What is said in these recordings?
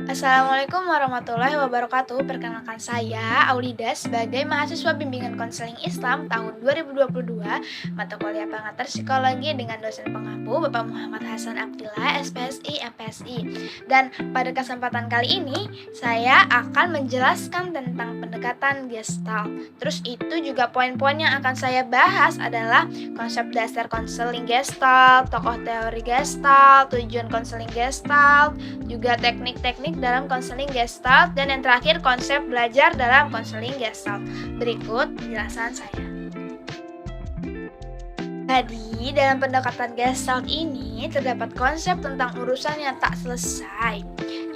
Assalamualaikum warahmatullahi wabarakatuh. Perkenalkan saya Aulida sebagai mahasiswa bimbingan konseling Islam tahun 2022 mata kuliah pengantar psikologi dengan dosen pengampu Bapak Muhammad Hasan Abdillah SPSI MPSI. Dan pada kesempatan kali ini saya akan menjelaskan tentang pendekatan Gestalt. Terus itu juga poin-poin yang akan saya bahas adalah konsep dasar konseling Gestalt, tokoh teori Gestalt, tujuan konseling Gestalt, juga teknik-teknik dalam konseling Gestalt, dan yang terakhir konsep belajar dalam konseling Gestalt. Berikut penjelasan saya. Jadi, dalam pendekatan Gestalt ini terdapat konsep tentang urusan yang tak selesai,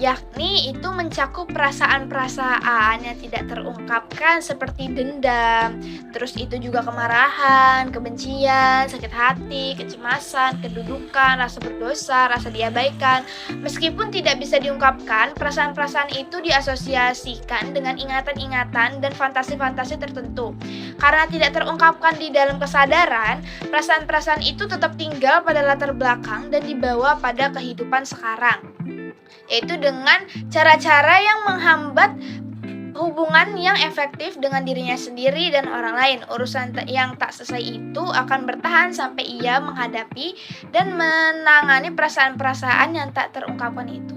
yakni itu mencakup perasaan-perasaan yang tidak terungkapkan seperti dendam, terus itu juga kemarahan, kebencian, sakit hati, kecemasan, kedudukan, rasa berdosa, rasa diabaikan. Meskipun tidak bisa diungkapkan, perasaan-perasaan itu diasosiasikan dengan ingatan-ingatan dan fantasi-fantasi tertentu. Karena tidak terungkapkan di dalam kesadaran, perasaan-perasaan itu tetap tinggal pada latar belakang dan dibawa pada kehidupan sekarang, yaitu dengan cara-cara yang menghambat hubungan yang efektif dengan dirinya sendiri dan orang lain. Urusan yang tak selesai itu akan bertahan sampai ia menghadapi dan menangani perasaan-perasaan yang tak terungkapkan itu.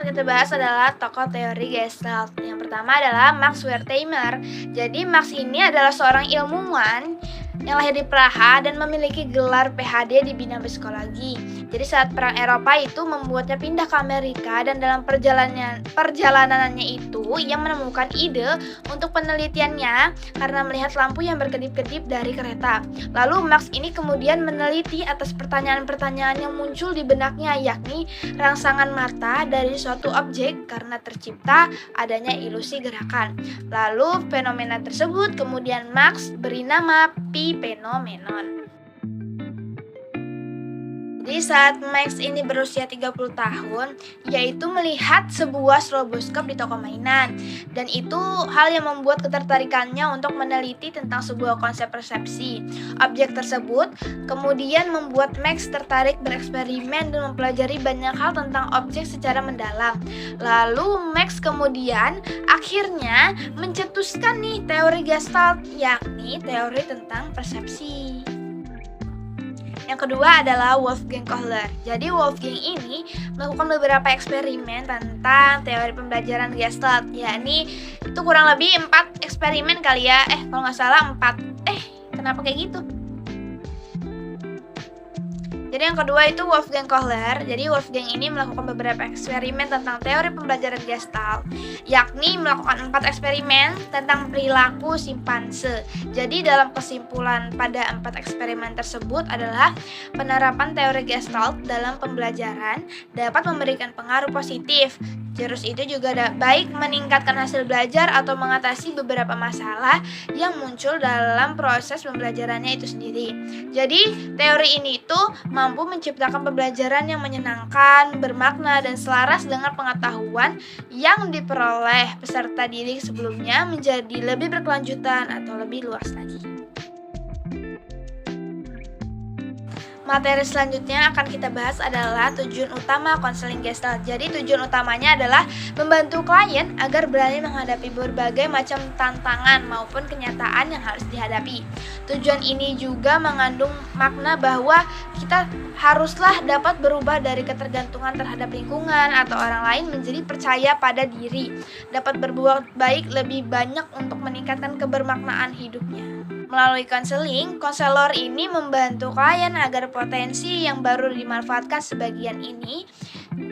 Yang kita bahas adalah tokoh teori Gestalt. Yang pertama adalah Max Wertheimer. Jadi Max ini adalah seorang ilmuwan yang lahir di Praha dan memiliki gelar PhD di bidang psikologi. Jadi saat Perang Eropa itu membuatnya pindah ke Amerika, dan dalam perjalanannya itu ia menemukan ide untuk penelitiannya karena melihat lampu yang berkedip-kedip dari kereta. Lalu Max ini kemudian meneliti atas pertanyaan-pertanyaan yang muncul di benaknya, yakni rangsangan mata dari suatu objek karena tercipta adanya ilusi gerakan. Lalu fenomena tersebut kemudian Max beri nama Phenomenon. Jadi saat Max ini berusia 30 tahun, yaitu melihat sebuah stroboskop di toko mainan. Dan itu hal yang membuat ketertarikannya untuk meneliti tentang sebuah konsep persepsi. Objek tersebut kemudian membuat Max tertarik bereksperimen dan mempelajari banyak hal tentang objek secara mendalam. Lalu Max kemudian akhirnya mencetuskan nih teori Gestalt, yakni teori tentang persepsi. Yang kedua adalah Wolfgang Kohler. Jadi Wolfgang ini melakukan beberapa eksperimen tentang teori pembelajaran Gestalt, yakni itu kurang lebih 4 eksperimen kali ya. Kalau nggak salah 4. Kenapa kayak gitu? Jadi yang kedua itu Wolfgang Kohler. Jadi Wolfgang ini melakukan beberapa eksperimen tentang teori pembelajaran Gestalt, yakni melakukan 4 eksperimen tentang perilaku simpanse. Jadi dalam kesimpulan pada 4 eksperimen tersebut adalah penerapan teori Gestalt dalam pembelajaran dapat memberikan pengaruh positif. Terus itu juga baik meningkatkan hasil belajar atau mengatasi beberapa masalah yang muncul dalam proses pembelajarannya itu sendiri. Jadi teori ini tuh mampu menciptakan pembelajaran yang menyenangkan, bermakna, dan selaras dengan pengetahuan yang diperoleh peserta didik sebelumnya menjadi lebih berkelanjutan atau lebih luas lagi. Materi selanjutnya akan kita bahas adalah tujuan utama konseling Gestalt. Jadi tujuan utamanya adalah membantu klien agar berani menghadapi berbagai macam tantangan maupun kenyataan yang harus dihadapi. Tujuan ini juga mengandung makna bahwa kita haruslah dapat berubah dari ketergantungan terhadap lingkungan atau orang lain menjadi percaya pada diri, dapat berbuat baik lebih banyak untuk meningkatkan kebermaknaan hidupnya. Melalui konseling, konselor ini membantu klien agar potensi yang baru dimanfaatkan sebagian ini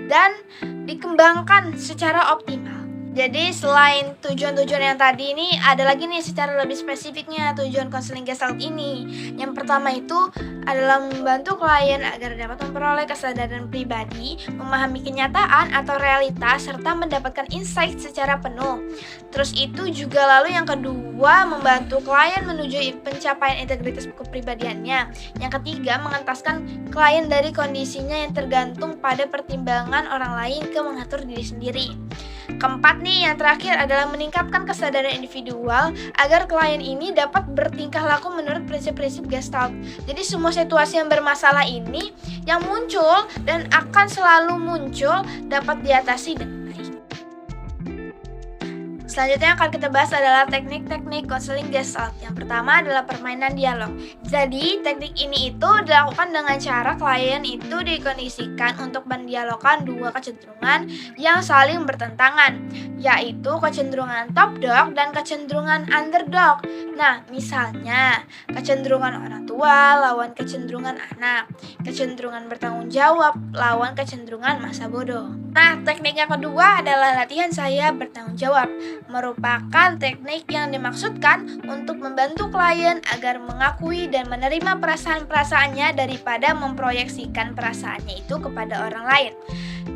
dan dikembangkan secara optimal. Jadi selain tujuan-tujuan yang tadi ini, ada lagi nih secara lebih spesifiknya tujuan konseling Gestalt ini. Yang pertama itu adalah membantu klien agar dapat memperoleh kesadaran pribadi, memahami kenyataan atau realitas, serta mendapatkan insight secara penuh. Terus itu juga lalu yang kedua, membantu klien menuju pencapaian integritas kepribadiannya. Yang ketiga, mengentaskan klien dari kondisinya yang tergantung pada pertimbangan orang lain ke mengatur diri sendiri. Keempat nih, yang terakhir adalah meningkatkan kesadaran individual agar klien ini dapat bertingkah laku menurut prinsip-prinsip Gestalt. Jadi semua situasi yang bermasalah ini yang muncul dan akan selalu muncul dapat diatasi dengan Selanjutnya akan kita bahas adalah teknik-teknik konseling Gestalt. Yang pertama adalah permainan dialog. Jadi, teknik ini itu dilakukan dengan cara klien itu dikondisikan untuk mendialogkan dua kecenderungan yang saling bertentangan, yaitu kecenderungan top dog dan kecenderungan underdog. Nah, misalnya, kecenderungan orang tua lawan kecenderungan anak, kecenderungan bertanggung jawab lawan kecenderungan masa bodoh. Nah, teknik yang kedua adalah latihan saya bertanggung jawab. Merupakan teknik yang dimaksudkan untuk membantu klien agar mengakui dan menerima perasaan-perasaannya daripada memproyeksikan perasaannya itu kepada orang lain.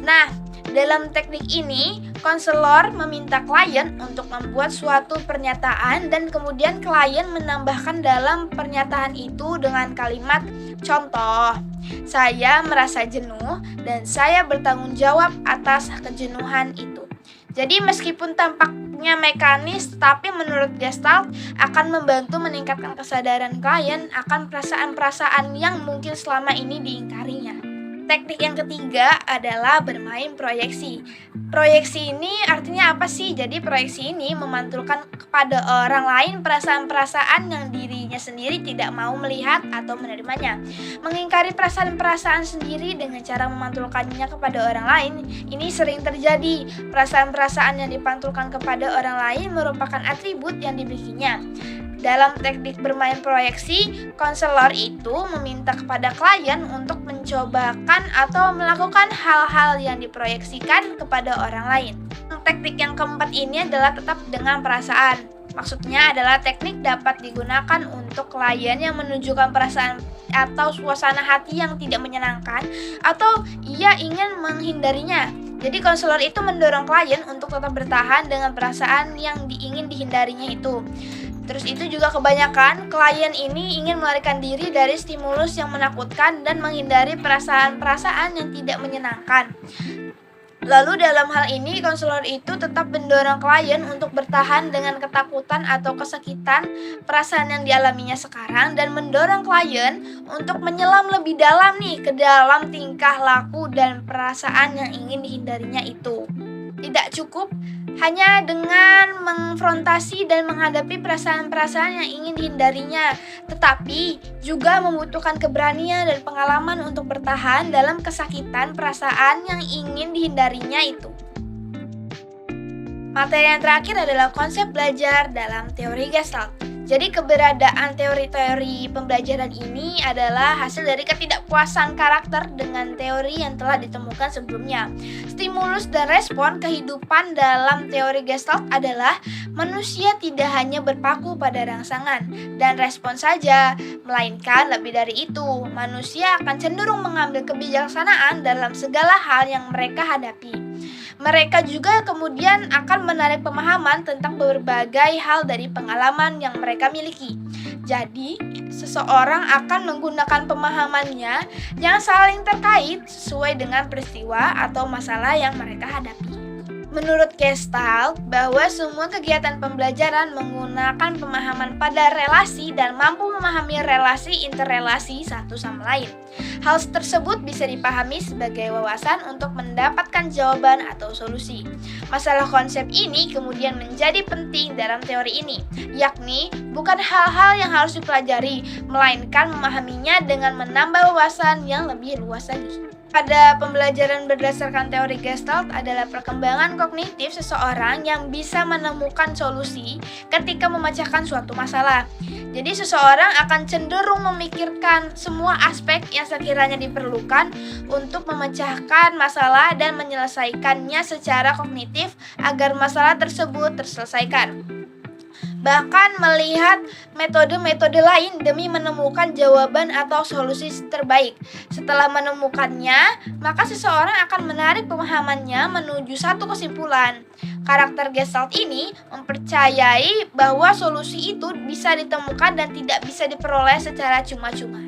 Nah, dalam teknik ini, konselor meminta klien untuk membuat suatu pernyataan dan kemudian klien menambahkan dalam pernyataan itu dengan kalimat contoh, saya merasa jenuh dan saya bertanggung jawab atas kejenuhan itu. Jadi meskipun tampaknya mekanis, tetapi menurut Gestalt akan membantu meningkatkan kesadaran klien akan perasaan-perasaan yang mungkin selama ini diingkarinya. Teknik yang ketiga adalah bermain proyeksi. Proyeksi ini artinya apa sih? Jadi proyeksi ini memantulkan kepada orang lain perasaan-perasaan yang dirinya sendiri tidak mau melihat atau menerimanya. Mengingkari perasaan-perasaan sendiri dengan cara memantulkannya kepada orang lain, ini sering terjadi. Perasaan-perasaan yang dipantulkan kepada orang lain merupakan atribut yang dimilikinya. Dalam teknik bermain proyeksi, konselor itu meminta kepada klien untuk mencobakan atau melakukan hal-hal yang diproyeksikan kepada orang lain. Teknik yang keempat ini adalah tetap dengan perasaan. Maksudnya adalah teknik dapat digunakan untuk klien yang menunjukkan perasaan atau suasana hati yang tidak menyenangkan atau ia ingin menghindarinya. Jadi konselor itu mendorong klien untuk tetap bertahan dengan perasaan yang ingin dihindarinya itu. Terus itu juga kebanyakan klien ini ingin melarikan diri dari stimulus yang menakutkan dan menghindari perasaan-perasaan yang tidak menyenangkan. Lalu dalam hal ini konselor itu tetap mendorong klien untuk bertahan dengan ketakutan atau kesakitan perasaan yang dialaminya sekarang dan mendorong klien untuk menyelam lebih dalam nih ke dalam tingkah laku dan perasaan yang ingin dihindarinya itu. Tidak cukup hanya dengan mengkonfrontasi dan menghadapi perasaan-perasaan yang ingin dihindarinya, tetapi juga membutuhkan keberanian dan pengalaman untuk bertahan dalam kesakitan perasaan yang ingin dihindarinya itu. Materi yang terakhir adalah konsep belajar dalam teori Gestalt. Jadi keberadaan teori-teori pembelajaran ini adalah hasil dari ketidakpuasan karakter dengan teori yang telah ditemukan sebelumnya. Stimulus dan respon kehidupan dalam teori Gestalt adalah manusia tidak hanya berpaku pada rangsangan dan respon saja, melainkan lebih dari itu, manusia akan cenderung mengambil kebijaksanaan dalam segala hal yang mereka hadapi. Mereka juga kemudian akan menarik pemahaman tentang berbagai hal dari pengalaman yang mereka miliki. Jadi, seseorang akan menggunakan pemahamannya yang saling terkait sesuai dengan peristiwa atau masalah yang mereka hadapi. Menurut Gestalt, bahwa semua kegiatan pembelajaran menggunakan pemahaman pada relasi dan mampu memahami relasi interrelasi satu sama lain. Hal tersebut bisa dipahami sebagai wawasan untuk mendapatkan jawaban atau solusi. Masalah konsep ini kemudian menjadi penting dalam teori ini, yakni bukan hal-hal yang harus dipelajari, melainkan memahaminya dengan menambah wawasan yang lebih luas lagi. Pada pembelajaran berdasarkan teori Gestalt adalah perkembangan kognitif seseorang yang bisa menemukan solusi ketika memecahkan suatu masalah. Jadi seseorang akan cenderung memikirkan semua aspek yang sekiranya diperlukan untuk memecahkan masalah dan menyelesaikannya secara kognitif agar masalah tersebut terselesaikan. Bahkan melihat metode-metode lain demi menemukan jawaban atau solusi terbaik. Setelah menemukannya, maka seseorang akan menarik pemahamannya menuju satu kesimpulan. Karakter Gestalt ini mempercayai bahwa solusi itu bisa ditemukan dan tidak bisa diperoleh secara cuma-cuma.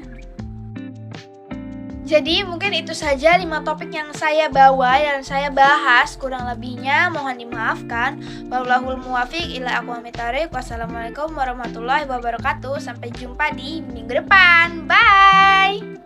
Jadi mungkin itu saja 5 topik yang saya bawa dan saya bahas, kurang lebihnya mohon dimaafkan. Wallahul muwaffiq ila aqwamit thoriq. Wassalamualaikum warahmatullahi wabarakatuh. Sampai jumpa di minggu depan. Bye.